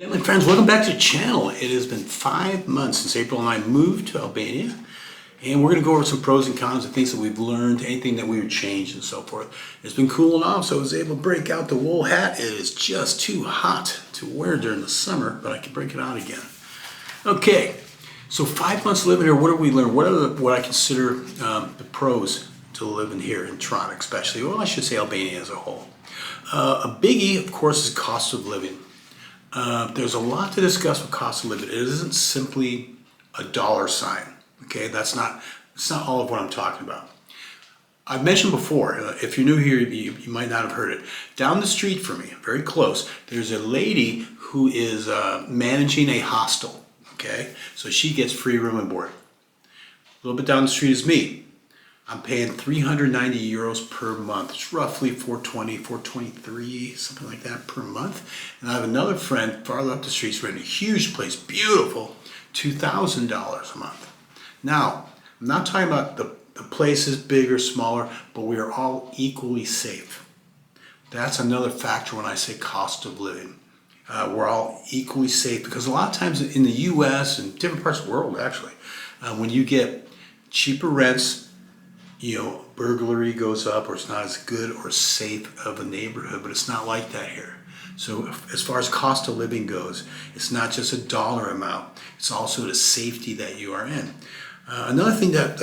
Hey, my friends, welcome back to the channel. It has been 5 months since April and I moved to Albania, and we're going to go over some pros and cons of things that we've learned, anything that we would change and so forth. It's been cooling off, so I was able to break out the wool hat. It is just too hot to wear during the summer, but I can break it out again. Okay, so 5 months living here, what have we learned? What I consider the pros to living here in Toronto especially, well, I should say Albania as a whole. A biggie, of course, is cost of living. There's a lot to discuss with cost of living. It isn't simply a dollar sign. Okay, it's not all of what I'm talking about. I've mentioned before, if you're new here, you might not have heard it. Down the street from me, very close, there's a lady who is managing a hostel. Okay, so she gets free room and board. A little bit down the street is me. I'm paying 390 euros per month. It's roughly 420, 423, something like that per month. And I have another friend farther up the street renting a huge place, beautiful, $2,000 a month. Now, I'm not talking about the places, big or smaller, but we are all equally safe. That's another factor when I say cost of living. We're all equally safe because a lot of times in the US and different parts of the world actually, when you get cheaper rents, burglary goes up, or it's not as good or safe of a neighborhood, but it's not like that here. So as far as cost of living goes, it's not just a dollar amount, it's also the safety that you are in. Another thing that,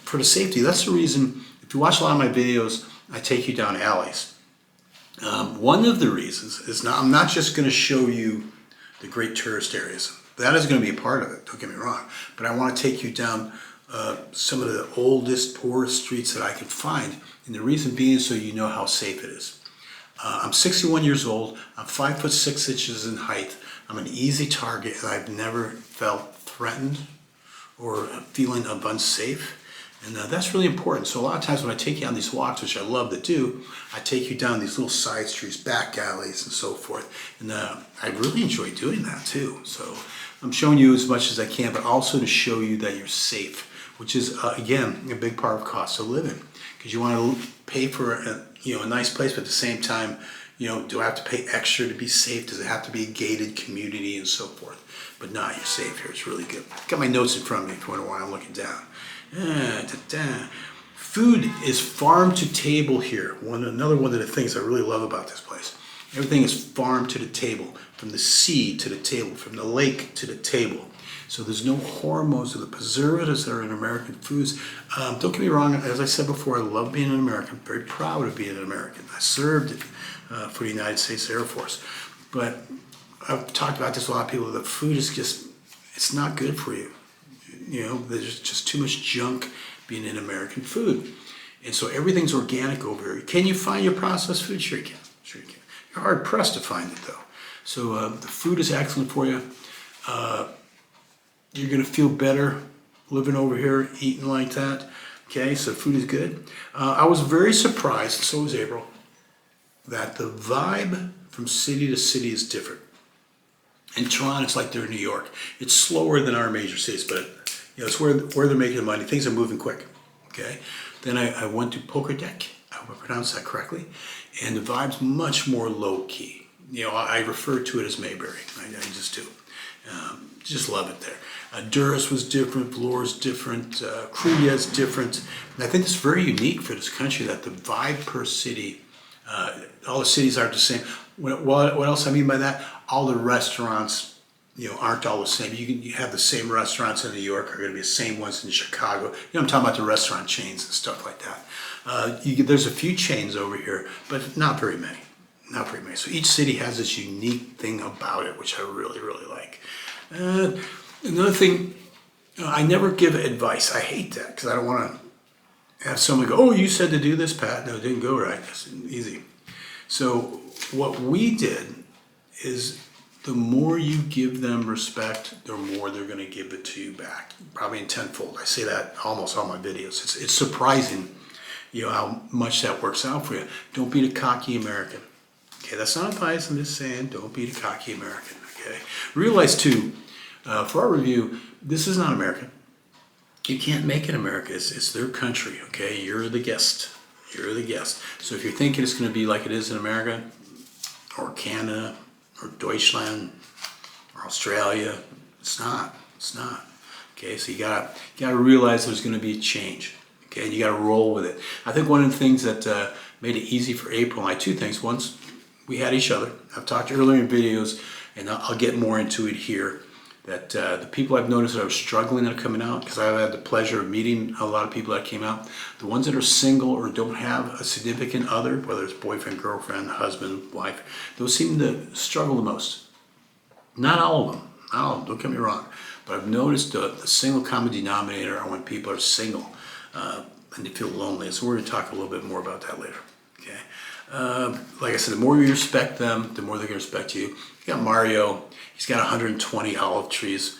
for the safety, that's the reason, if you watch a lot of my videos, I take you down alleys. One of the reasons is I'm not just going to show you the great tourist areas. That is going to be a part of it, don't get me wrong, but I want to take you down some of the oldest, poorest streets that I could find. And the reason being so you know how safe it is. I'm 61 years old. I'm 5 foot 6 inches in height. I'm an easy target, and I've never felt threatened or a feeling of unsafe. And that's really important. So a lot of times when I take you on these walks, which I love to do, I take you down these little side streets, back alleys, and so forth. And I really enjoy doing that too. So I'm showing you as much as I can, but also to show you that you're safe, which is, again, a big part of cost of living. Because you want to pay for a nice place, but at the same time, do I have to pay extra to be safe? Does it have to be a gated community and so forth? But nah, you're safe here. It's really good. Got my notes in front of me if you wonder why I'm looking down. Food is farm to table here. Another one of the things I really love about this place. Everything is farm to the table, from the sea to the table, from the lake to the table. So there's no hormones or the preservatives that are in American foods. Don't get me wrong, as I said before, I love being an American. I'm very proud of being an American. I served for the United States Air Force. But I've talked about this with a lot of people. The food is just, it's not good for you. There's just too much junk being in American food. And so everything's organic over here. Can you find your processed food? Sure you can. Sure you can. You're hard pressed to find it though. So the food is excellent for you. You're going to feel better living over here, eating like that. Okay, so food is good. I was very surprised, and so was April, that the vibe from city to city is different. In Toronto, it's like they're in New York. It's slower than our major cities, but it's where they're making the money. Things are moving quick. Okay. Then I went to Pokerdek. I hope I pronounced that correctly. And the vibe's much more low key. I refer to it as Mayberry. I just do. Just love it there. Durrës was different, Vlour's different, Kruja's different. And I think it's very unique for this country that the vibe per city, all the cities aren't the same. What else I mean by that? All the restaurants, aren't all the same. You have the same restaurants in New York are going to be the same ones in Chicago. I'm talking about the restaurant chains and stuff like that. There's a few chains over here, but not very many. Not very many. So each city has this unique thing about it, which I really, really like. Another thing, I never give advice. I hate that because I don't want to have someone go, "Oh, you said to do this, Pat." No, it didn't go right. That's easy. So what we did is the more you give them respect, the more they're going to give it to you back, probably in tenfold. I say that almost all my videos. It's surprising, how much that works out for you. Don't be the cocky American. Okay, that's not advice. I'm just saying, don't be the cocky American. Okay, realize too, for our review, this is not America. You can't make it America. It's their country. Okay, you're the guest. You're the guest. So if you're thinking it's going to be like it is in America, or Canada, or Deutschland, Australia. It's not. It's not. Okay, so you gotta realize there's going to be a change. Okay, and you got to roll with it. I think one of the things that made it easy for April and I, two things. Once we had each other. I've talked earlier in videos, and I'll get more into it here. That the people I've noticed that are struggling that are coming out, because I've had the pleasure of meeting a lot of people that came out. The ones that are single or don't have a significant other, whether it's boyfriend, girlfriend, husband, wife, those seem to struggle the most. Not all of them. Not all of them, don't get me wrong. But I've noticed the single common denominator are when people are single and they feel lonely. So we're going to talk a little bit more about that later. Okay. Like I said, the more you respect them, the more they're going to respect you. You got Mario. He's got 120 olive trees.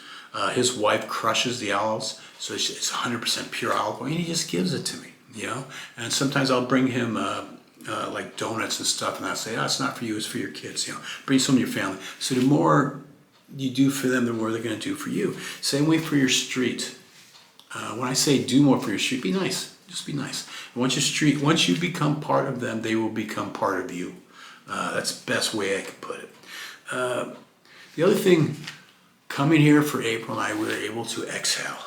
His wife crushes the olives, so it's 100% pure olive oil, and he just gives it to me, you know. And sometimes I'll bring him like donuts and stuff, and I'll say, "Oh, it's not for you; it's for your kids." You know, bring some to your family. So the more you do for them, the more they're going to do for you. Same way for your street. When I say do more for your street, be nice. Just be nice. And once you become part of them, they will become part of you. That's the best way I can put it. The other thing, coming here for April and I, we were able to exhale.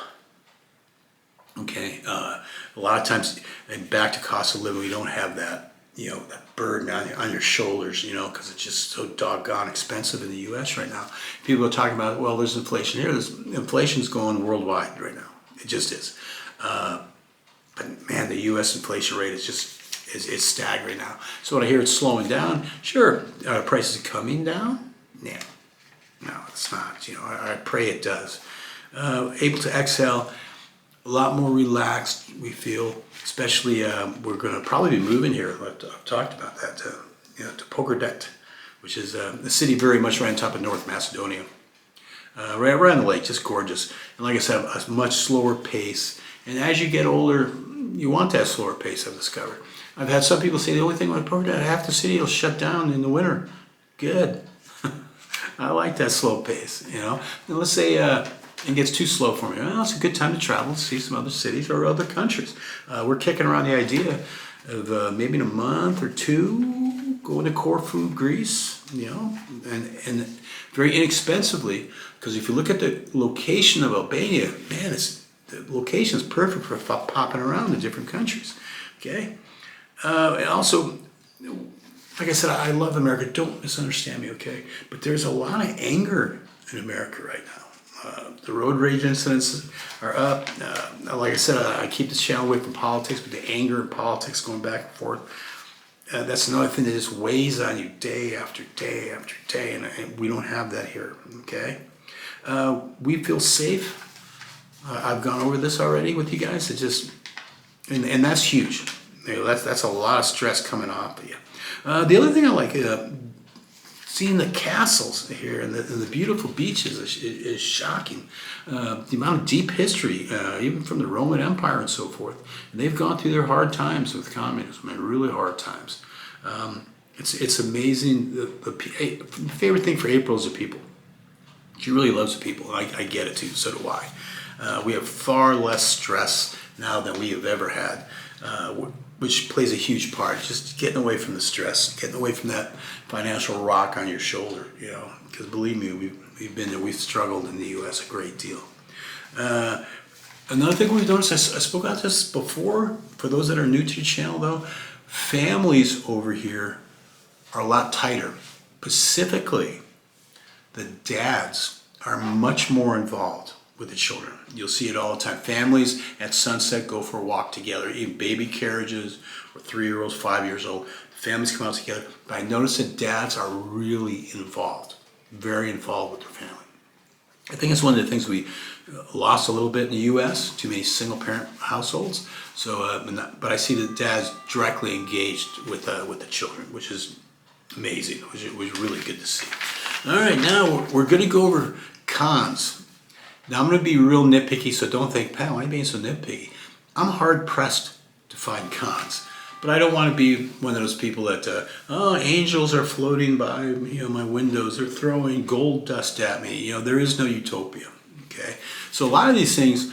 Okay, a lot of times, and back to cost of living, we don't have that, you know, that burden on your shoulders, you know, because it's just so doggone expensive in the U.S. right now. People are talking about, well, there's inflation here. Inflation's going worldwide right now. It just is. But man, the U.S. inflation rate is just it's staggering now. So when I hear it's slowing down, sure, prices are coming down. Yeah. No, it's not. You know, I pray it does. Able to exhale, a lot more relaxed. We feel, especially we're going to probably be moving here. I've talked about that. You know, to Pokerdet, which is a city very much right on top of North Macedonia, right on the lake, just gorgeous. And like I said, a much slower pace. And as you get older, you want that slower pace. I've discovered. I've had some people say the only thing with Pokerdet, half the city will shut down in the winter. Good. I like that slow pace, you know. And let's say it gets too slow for me. Well, it's a good time to travel, see some other cities or other countries. We're kicking around the idea of maybe in a month or two going to Corfu, Greece, you know, and very inexpensively. Because if you look at the location of Albania, man, the location is perfect for popping around in different countries. Okay, and also, like I said, I love America. Don't misunderstand me, okay? But there's a lot of anger in America right now. The road rage incidents are up. Like I said, I keep this channel away from politics, but the anger in politics going back and forth, that's another thing that just weighs on you day after day after day, and we don't have that here, okay? We feel safe. I've gone over this already with you guys. It just, and that's huge. You know, that's a lot of stress coming off of you. The other thing I like, seeing the castles here and the beautiful beaches is shocking. The amount of deep history, even from the Roman Empire and so forth. And they've gone through their hard times with communism, and really hard times. It's amazing. The favorite thing for April is the people. She really loves the people. I get it too, so do I. We have far less stress now than we have ever had. Which plays a huge part, just getting away from the stress, getting away from that financial rock on your shoulder, you know, because believe me, we've been there, we've struggled in the U.S. a great deal. Another thing we've noticed, I spoke about this before, for those that are new to the channel though, families over here are a lot tighter. Specifically, the dads are much more involved with the children. You'll see it all the time. Families at sunset go for a walk together, even baby carriages or 3-year-olds, 5 years old. Families come out together. But I notice that dads are really involved, very involved with their family. I think it's one of the things we lost a little bit in the U.S., too many single-parent households. So, but I see the dads directly engaged with the children, which is amazing. It was really good to see. All right, now we're going to go over cons. Now I'm going to be real nitpicky, so don't think, Pat, why are you being so nitpicky? I'm hard-pressed to find cons. But I don't want to be one of those people that, angels are floating by, you know, my windows. They're throwing gold dust at me. You know, there is no utopia, okay? So a lot of these things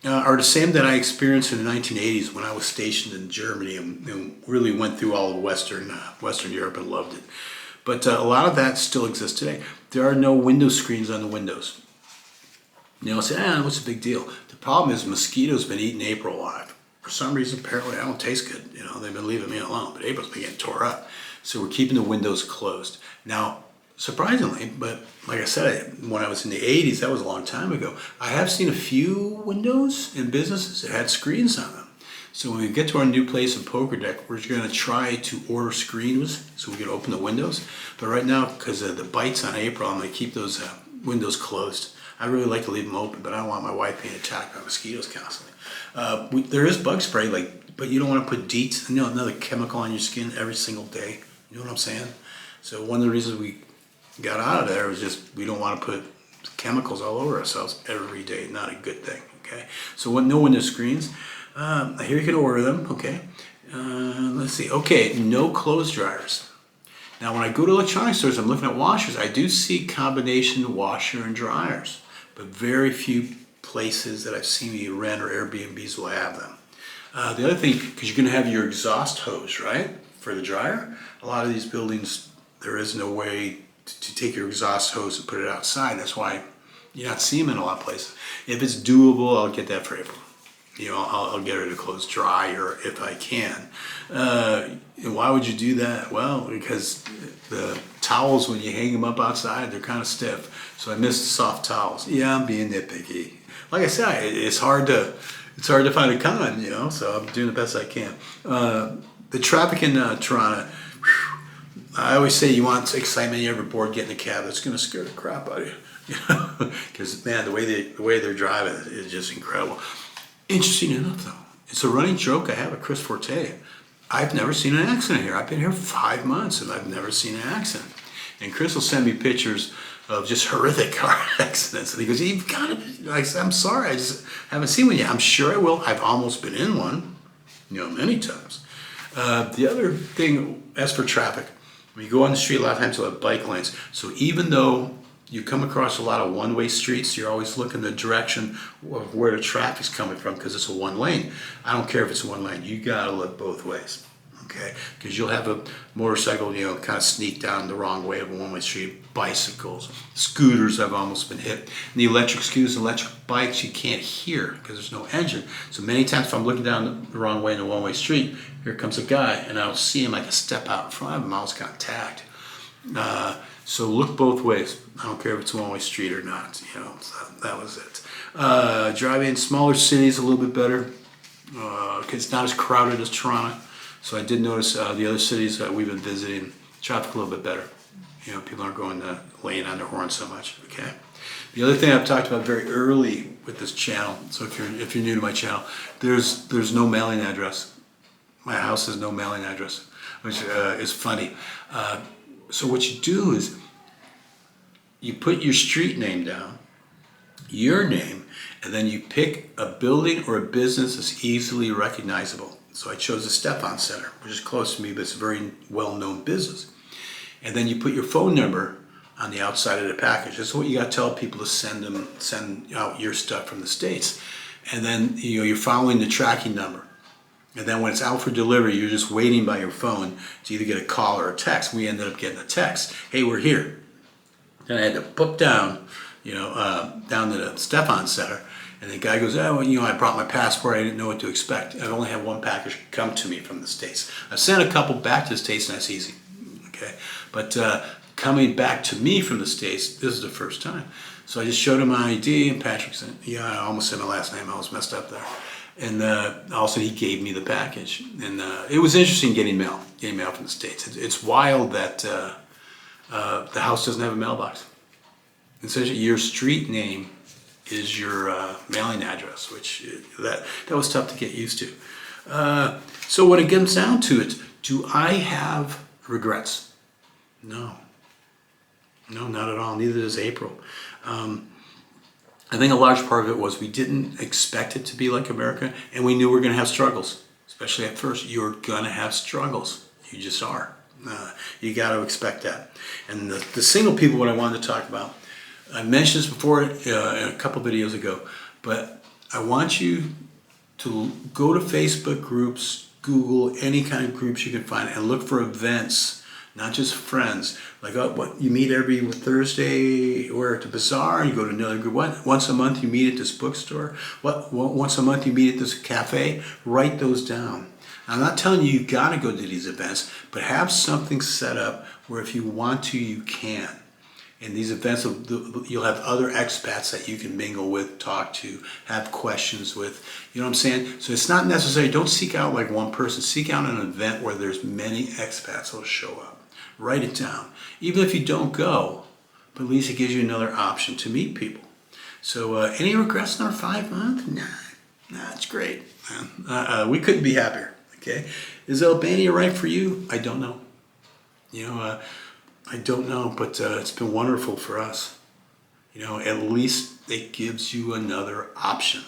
are the same that I experienced in the 1980s when I was stationed in Germany and really went through all of Western Europe and loved it. But a lot of that still exists today. There are no window screens on the windows. You know, say, what's the big deal? The problem is mosquitoes been eating April alive. For some reason, apparently, I don't taste good. You know, they've been leaving me alone, but April's been getting tore up. So we're keeping the windows closed. Now, surprisingly, but like I said, when I was in the 80s, that was a long time ago, I have seen a few windows in businesses that had screens on them. So when we get to our new place in Poker Deck, we're going to try to order screens so we can open the windows. But right now, because of the bites on April, I'm going to keep those windows closed. I really like to leave them open, but I don't want my wife being attacked by mosquitoes constantly. There is bug spray, but you don't want to put DEET, another chemical on your skin every single day. You know what I'm saying? So one of the reasons we got out of there was just we don't want to put chemicals all over ourselves every day. Not a good thing. Okay. So no window screens. Here you can order them. Okay. Let's see. Okay. No clothes dryers. Now, when I go to electronic stores, I'm looking at washers. I do see combination washer and dryers, but very few places that I've seen you rent or Airbnbs will have them. The other thing, because you're going to have your exhaust hose, right, for the dryer. A lot of these buildings, there is no way to take your exhaust hose and put it outside. That's why you're not seeing them in a lot of places. If it's doable, I'll get that for April. You know, I'll get her to close dryer if I can. And why would you do that? Well, because the towels, when you hang them up outside, they're kind of stiff. So I miss the soft towels. Yeah, I'm being nitpicky. Like I said, it's hard to find a con, you know, so I'm doing the best I can. The traffic in Toronto, I always say you want excitement, you're ever bored, get in a cab. That's going to scare the crap out of you. You know, because man, the way they're driving is just incredible. Interesting enough, though, it's a running joke I have at Chris Forte. I've never seen an accident here. I've been here 5 months and I've never seen an accident. And Chris will send me pictures of just horrific car accidents. And he goes, "You've got to," I said, "I'm sorry, I just haven't seen one yet." I'm sure I will. I've almost been in one, you know, many times. The other thing, as for traffic, when you go on the street, a lot of times you'll have bike lanes. So even though you come across a lot of one-way streets, you're always looking the direction of where the traffic's coming from because it's a one lane. I don't care if it's a one lane. You gotta look both ways, okay? Because you'll have a motorcycle, you know, kind of sneak down the wrong way of a one-way street. Bicycles, scooters, I've almost been hit. And the electric scooters, electric bikes, you can't hear because there's no engine. So many times if I'm looking down the wrong way in a one-way street, here comes a guy and I don't see him. I can step out in front of him. I almost got tagged. So look both ways. I don't care if it's a one-way street or not. You know, so that was it. Driving in smaller cities a little bit better because it's not as crowded as Toronto. So I did notice the other cities that we've been visiting, traffic a little bit better. You know, people aren't going laying on their horn so much. Okay. The other thing I've talked about very early with this channel. So if you're new to my channel, there's no mailing address. My house has no mailing address, which is funny. So what you do is you put your street name down, your name, and then you pick a building or a business that's easily recognizable. So I chose the Stepan Center, which is close to me, but it's a very well-known business. And then you put your phone number on the outside of the package. That's what you got to tell people to send out your stuff from the States. And then you're following the tracking number. And then when it's out for delivery, you're just waiting by your phone to either get a call or a text. We ended up getting a text. "Hey, we're here." Then I had to book down, down to the Stepan Center. And the guy goes, "Oh, well, I brought my passport. I didn't know what to expect. I've only had one package come to me from the States. I've sent a couple back to the States, and that's easy." Okay, but coming back to me from the States, this is the first time. So I just showed him my ID, and Patrick said, I almost said my last name. I was messed up there. And also he gave me the package. And it was interesting getting mail from the States. It's wild that the house doesn't have a mailbox. Essentially, your street name is your mailing address, which that was tough to get used to. So when it comes down to it, do I have regrets? No, not at all. Neither does April. I think a large part of it was we didn't expect it to be like America, and we knew we were going to have struggles, especially at first. You're going to have struggles. You just are. You got to expect that. And the single people, what I wanted to talk about, I mentioned this before in a couple videos ago, but I want you to go to Facebook groups, Google, any kind of groups you can find, and look for events not just friends. Like what you meet every Thursday or at the bazaar, you go to another group. What, once a month you meet at this bookstore. What, once a month you meet at this cafe. Write those down. I'm not telling you got to go to these events, but have something set up where if you want to, you can. And these events, you'll have other expats that you can mingle with, talk to, have questions with. You know what I'm saying? So it's not necessary. Don't seek out like one person. Seek out an event where there's many expats that'll show up. Write it down. Even if you don't go, but at least it gives you another option to meet people. So any regrets in our 5 months? Nah, it's great. We couldn't be happier. Okay, is Albania right for you? I don't know. I don't know, but it's been wonderful for us. At least it gives you another option.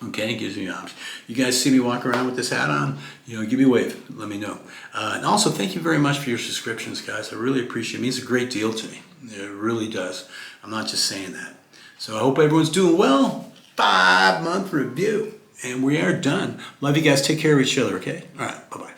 Okay, it gives you an option. You guys see me walk around with this hat on? Give me a wave. Let me know. And also, thank you very much for your subscriptions, guys. I really appreciate it. It means a great deal to me. It really does. I'm not just saying that. So I hope everyone's doing well. 5-month review. And we are done. Love you guys. Take care of each other, okay? All right, bye-bye.